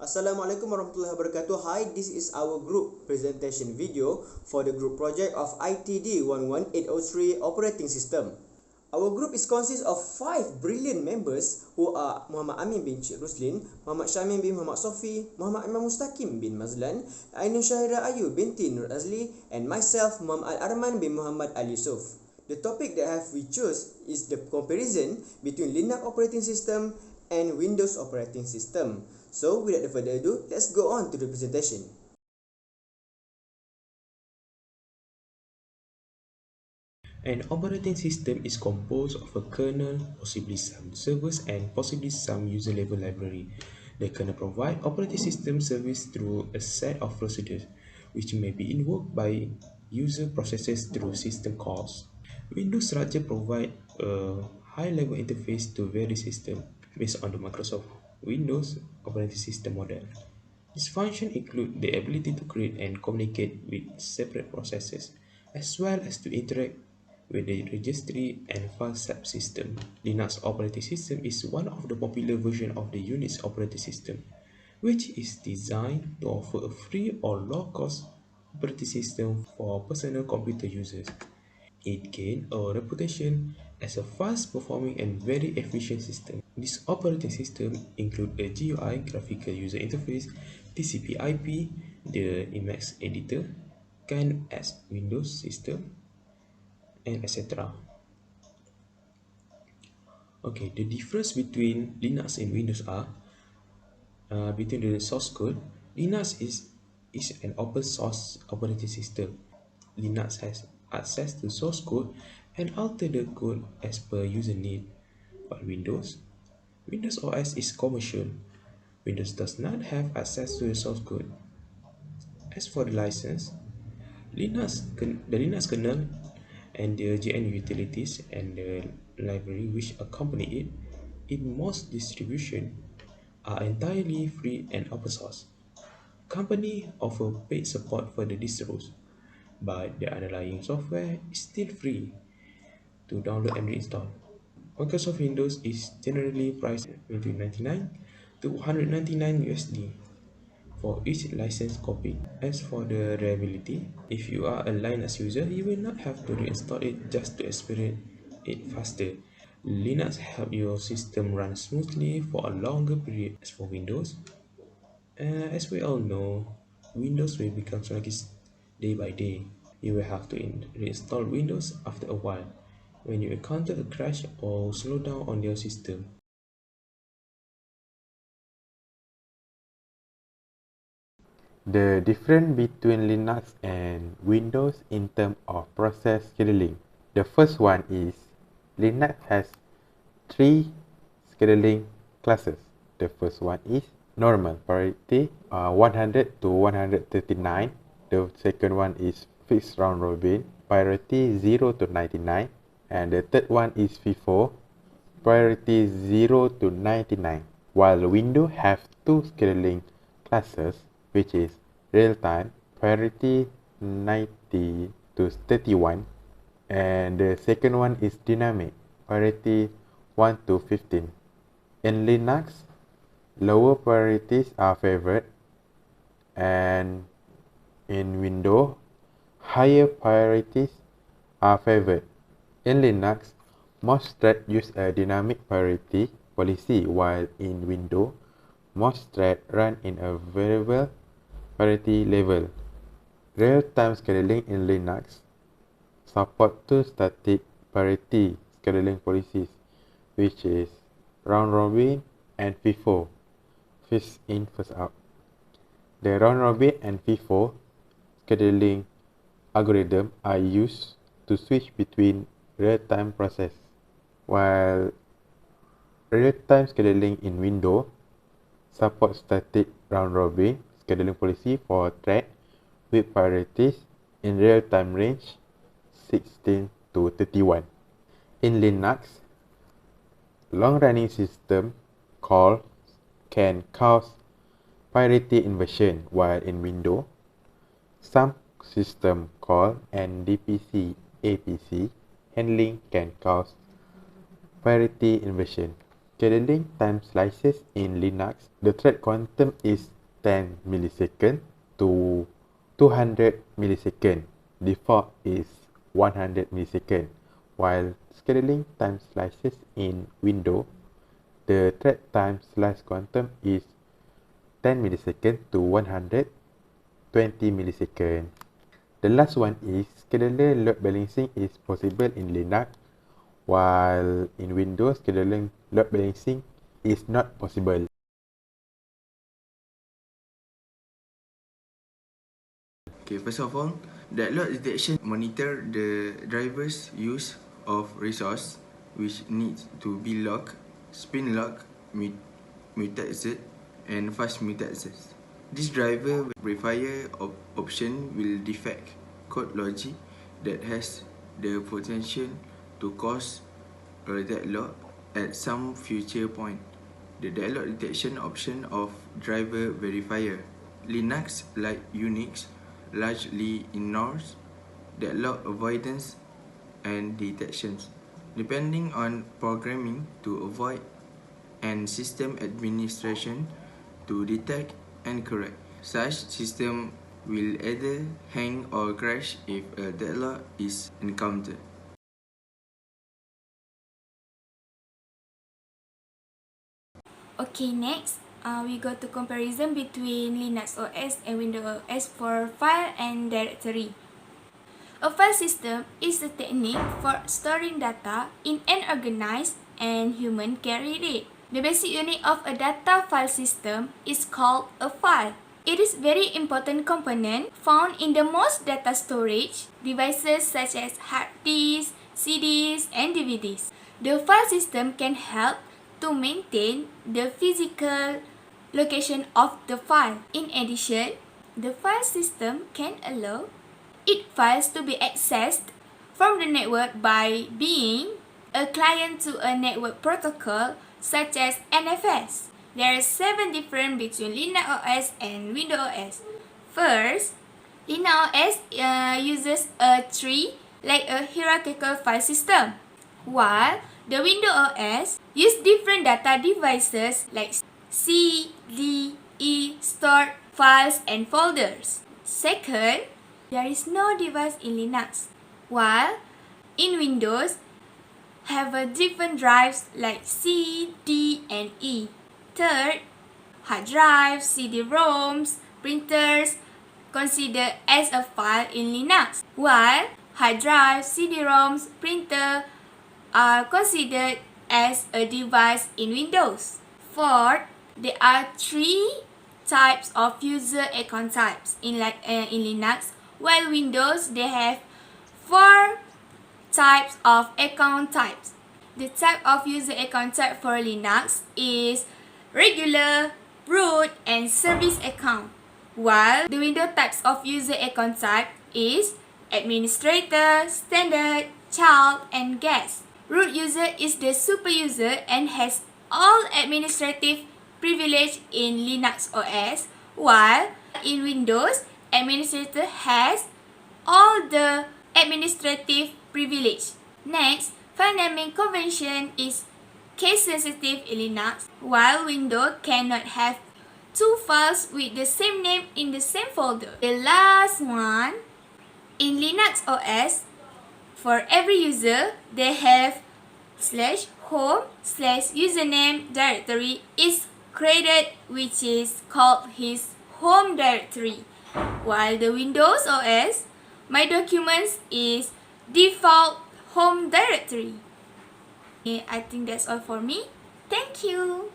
Assalamualaikum warahmatullahi wabarakatuh. Hi, this is our group presentation video for the group project of ITD11803 operating system. Our group is consists of 5 brilliant members who are Muhammad Amin bin RUZLIN, Muhammad SYAMIL bin Muhammad SOFI, Muhammad MUSTAKIM bin MAZLAN, AINUL SHAHIRA BINTI AZLI, and myself Muhammad Arman bin Muhammad AL-YUSUFF. The topic that we chose is the comparison between Linux operating system and Windows operating system. So without further ado, let's go on to the presentation. An operating system is composed of a kernel, possibly some servers, and possibly some user-level library. The kernel provides operating system service through a set of procedures, which may be invoked by user processes through system calls. Windows structure provides a high-level interface to various systems based on the Microsoft Windows operating system model. These functions include the ability to create and communicate with separate processes, as well as to interact with the registry and file subsystem. Linux operating system is one of the popular versions of the Unix operating system, which is designed to offer a free or low-cost operating system for personal computer users. It gained a reputation as a fast-performing and very efficient system. This operating system includes a GUI, graphical user interface, TCP/IP, the Emacs editor, can as Windows system, and etc. Okay, the difference between Linux and Windows are between the source code. Linux is an open source operating system. Linux has access to source code and alter the code as per user need. But Windows OS is commercial. Windows does not have access to the source code. As for the license, the Linux kernel and the GNU utilities and the library which accompany it in most distributions are entirely free and open source. Company offer paid support for the distros, but the underlying software is still free to download and reinstall. Microsoft Windows is generally priced between 99 to 199 USD for each licensed copy. As for the reliability, if you are a Linux user, you will not have to reinstall it just to experience it faster. Linux helps your system run smoothly for a longer period. As for Windows, as we all know, Windows will become sluggish day by day. You will have to reinstall Windows after a while when you encounter a crash or slowdown on your system. The difference between Linux and Windows in terms of process scheduling. The first one is Linux has 3 scheduling classes. The first one is normal priority 100 to 139. The second one is fixed round robin priority 0 to 99. And the third one is FIFO priority 0 to 99. While Windows have 2 scheduling classes, which is real-time priority 90 to 31, and the second one is dynamic priority 1 to 15. In Linux, lower priorities are favored, and in Windows, higher priorities are favored. In Linux, most threads use a dynamic priority policy, while in Windows, most threads run in a variable priority level. Real-time scheduling in Linux support 2 static priority scheduling policies, which is round robin and FIFO, first in, first out. The round robin and FIFO scheduling algorithm are used to switch between real-time process, while real-time scheduling in Windows supports static round-robin scheduling policy for threads with priorities in real-time range 16 to 31. In Linux, long-running system calls can cause priority inversion, while in Windows, some system call and DPC APC handling can cause priority inversion. Scheduling time slices in Linux, the thread quantum is 10 millisecond to 200 millisecond. Default is 100 millisecond. While scheduling time slices in Windows, the thread time slice quantum is 10 millisecond to 120 millisecond. The last one is scheduler load balancing is possible in Linux, while in Windows, scheduling load balancing is not possible. Okay, first of all, the load detection monitor the driver's use of resource which needs to be locked, spin lock, multi-exit, and fast multi-access. This driver verifier option will detect code logic that has the potential to cause a deadlock at some future point. The deadlock detection option of driver verifier. Linux, like Unix, largely ignores deadlock avoidance and detections, depending on programming to avoid and system administration to detect and correct. Such system will either hang or crash if a deadlock is encountered. Okay, next, we go to comparison between Linux OS and Windows OS for file and directory. A file system is a technique for storing data in an organized and human can read it. The basic unit of a data file system is called a file. It is a very important component found in the most data storage devices such as hard disks, CDs, and DVDs. The file system can help to maintain the physical location of the file. In addition, the file system can allow its files to be accessed from the network by being a client to a network protocol such as NFS. There are 7 differences between Linux OS and Windows OS. First, Linux OS uses a tree like a hierarchical file system, while the Windows OS use different data devices like C, D, E, stored files and folders. Second, there is no device in Linux, while in Windows have a different drives like C, D, and E. Third, hard drives, CD-ROMs, printers considered as a file in Linux, while hard drives, CD-ROMs, printer are considered as a device in Windows. Fourth, there are 3 types of user account types in Linux, while Windows they have 4 types of account types. The type of user account type for Linux is regular, root, and service account, while the Windows types of user account type is administrator, standard, child, and guest. Root user is the super user and has all administrative privilege in Linux OS, while in Windows, administrator has all the administrative privilege. Next, file naming convention is case sensitive in Linux, while Windows cannot have 2 files with the same name in the same folder. The last one, in Linux OS, for every user, they have /home/username directory is created, which is called his home directory, while the Windows OS, my documents is default home directory. I think that's all for me. Thank you.